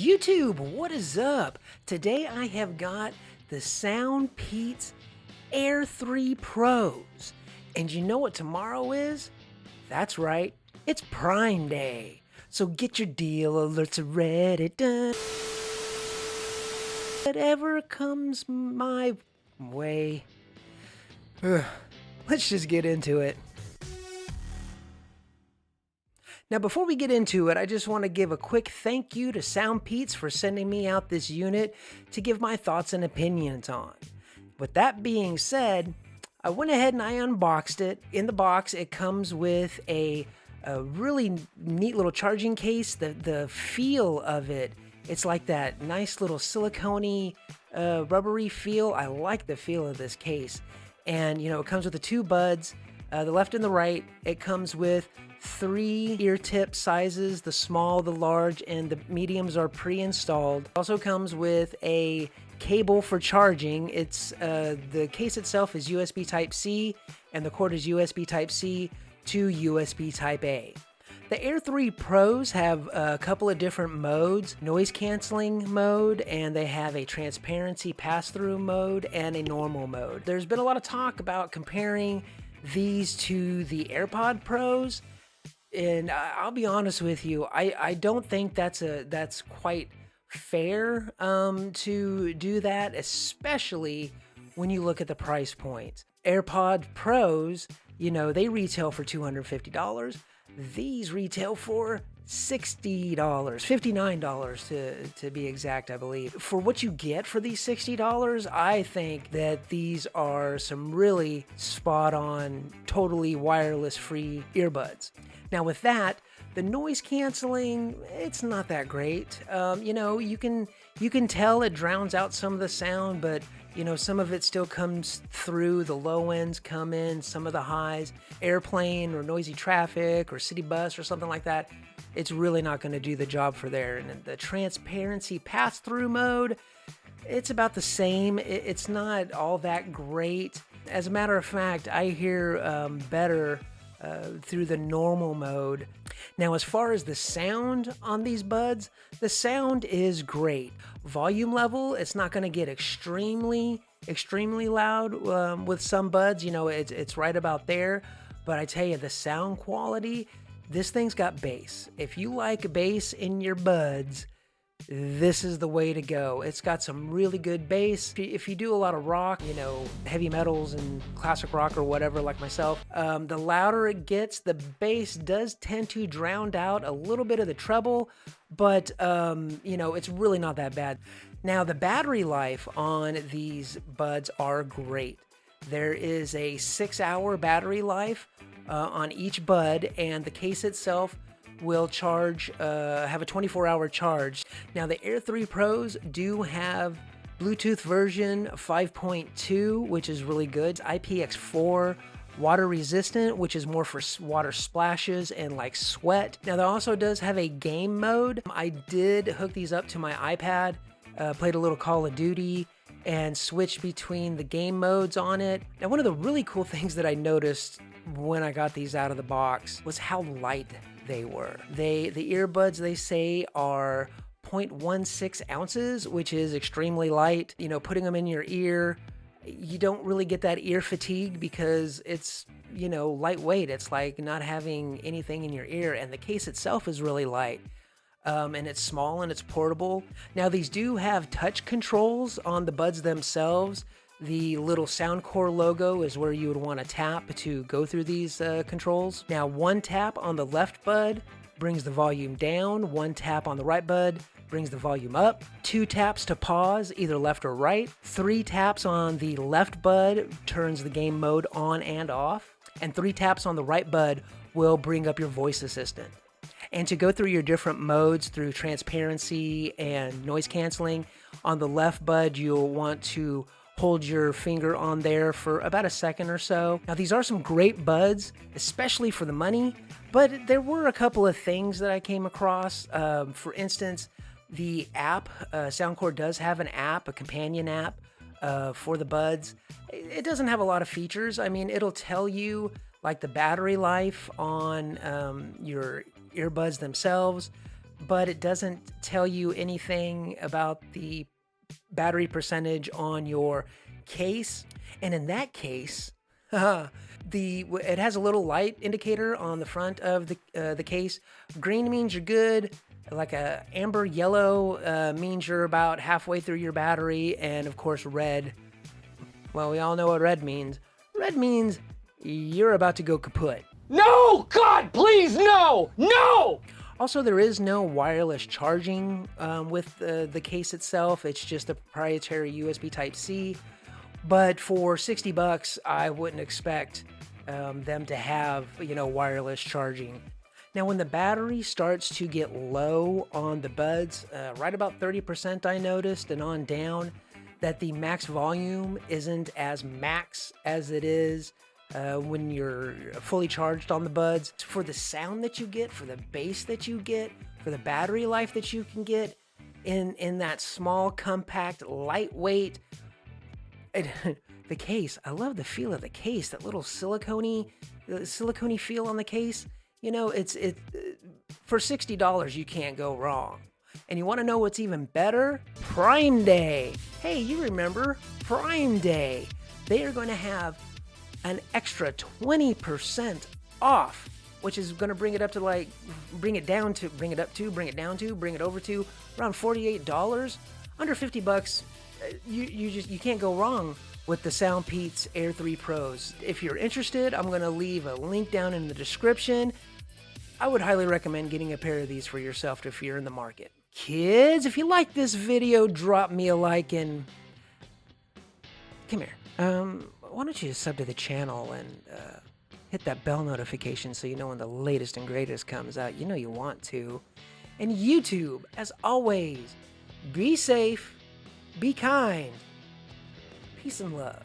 YouTube, what is up? Today I have got the Soundpeats Air 3 Pros. And you know what tomorrow is? That's right, it's Prime Day. So get your deal alerts ready. Done. Whatever comes my way. Let's just get into it. Now, before we get into it, I just want to give a quick thank you to Soundpeats for sending me out this unit to give my thoughts and opinions on. With that being said, I went ahead and I unboxed it. In the box, it comes with a really neat little charging case. The feel of it, it's like that nice little silicone-y, rubbery feel. I like the feel of this case. And, you know, it comes with the two buds, the left and the right. It comes with 3 ear tip sizes. The small, the large, and the mediums are pre-installed. It also comes with a cable for charging. It's the case itself is USB Type-C, and the cord is USB Type-C to USB Type-A. The Air 3 Pros have a couple of different modes: noise canceling mode, and they have a transparency pass-through mode and a normal mode. There's been a lot of talk about comparing these to the AirPod Pros, and I'll be honest with you, I don't think that's quite fair to do that, especially when you look at the price point. AirPod Pros, you know, they retail for $250. These retail for $60, $59 to be exact, I believe. For what you get for these $60, I think that these are some really spot on, totally wireless free earbuds. Now with that, the noise canceling, it's not that great. You know, you can tell it drowns out some of the sound, but you know, some of it still comes through. The low ends come in, some of the highs. Airplane or noisy traffic or city bus or something like that, it's really not going to do the job for there. And the transparency pass-through mode, it's about the same. It's not all that great. As a matter of fact, I hear better through the normal mode. Now, as far as the sound on these buds, the sound is great. Volume level, it's not going to get extremely loud with some buds. You know, it's right about there. But I tell you, the sound quality, this thing's got bass. If you like bass in your buds, this is the way to go. It's got some really good bass. If you do a lot of rock, you know, heavy metals and classic rock or whatever like myself, the louder it gets, the bass does tend to drown out a little bit of the treble, but you know, it's really not that bad. Now, the battery life on these buds are great. There is a 6-hour battery life on each bud, and the case itself will charge, have a 24-hour charge. Now, the Air 3 Pros do have Bluetooth version 5.2, which is really good. It's IPX4 water resistant, which is more for water splashes and like sweat. Now, that also does have a game mode. I did hook these up to my iPad, played a little Call of Duty, and switched between the game modes on it. Now, one of the really cool things that I noticed when I got these out of the box was how light they were. The earbuds, they say, are 0.16 ounces, which is extremely light. You know, putting them in your ear, you don't really get that ear fatigue because it's, you know, lightweight. It's like not having anything in your ear, and the case itself is really light. And it's small and it's portable. Now, these do have touch controls on the buds themselves. The little Soundcore logo is where you would want to tap to go through these controls. Now, one tap on the left bud brings the volume down. One tap on the right bud brings the volume up. 2 taps to pause, either left or right. 3 taps on the left bud turns the game mode on and off. And 3 taps on the right bud will bring up your voice assistant. And to go through your different modes through transparency and noise canceling, on the left bud, you'll want to hold your finger on there for about a second or so. Now, these are some great buds, especially for the money, but there were a couple of things that I came across. For instance, the app, Soundcore does have an app, a companion app for the buds. It doesn't have a lot of features. I mean, it'll tell you like the battery life on your earbuds themselves, but it doesn't tell you anything about the battery percentage on your case. And in that case, it has a little light indicator on the front of the case. Green means you're good. Like a amber yellow means you're about halfway through your battery. And of course, red. Well, we all know what red means. Red means you're about to go kaput. No! God, please, no! No! Also, there is no wireless charging with the case itself. It's just a proprietary USB Type-C. But for $60, I wouldn't expect them to have, wireless charging. Now, when the battery starts to get low on the buds, right about 30% I noticed, and on down, that the max volume isn't as max as it is when you're fully charged on the buds. For the sound that you get, for the bass that you get, for the battery life that you can get in that small, compact, lightweight, the case. I love the feel of the case, that little silicone feel on the case. It's for $60, you can't go wrong. And you want to know what's even better? Prime Day. Hey, you remember Prime Day. They are going to have an extra 20% off, which is going to bring it over to around $48. Under $50, you can't go wrong with the Soundpeats Air 3 Pros. If you're interested, I'm going to leave a link down in the description. I would highly recommend getting a pair of these for yourself if you're in the market. Kids, if you like this video, drop me a like and come here. Why don't you sub to the channel and hit that bell notification so you know when the latest and greatest comes out. You know you want to. And YouTube, as always, be safe, be kind, peace and love.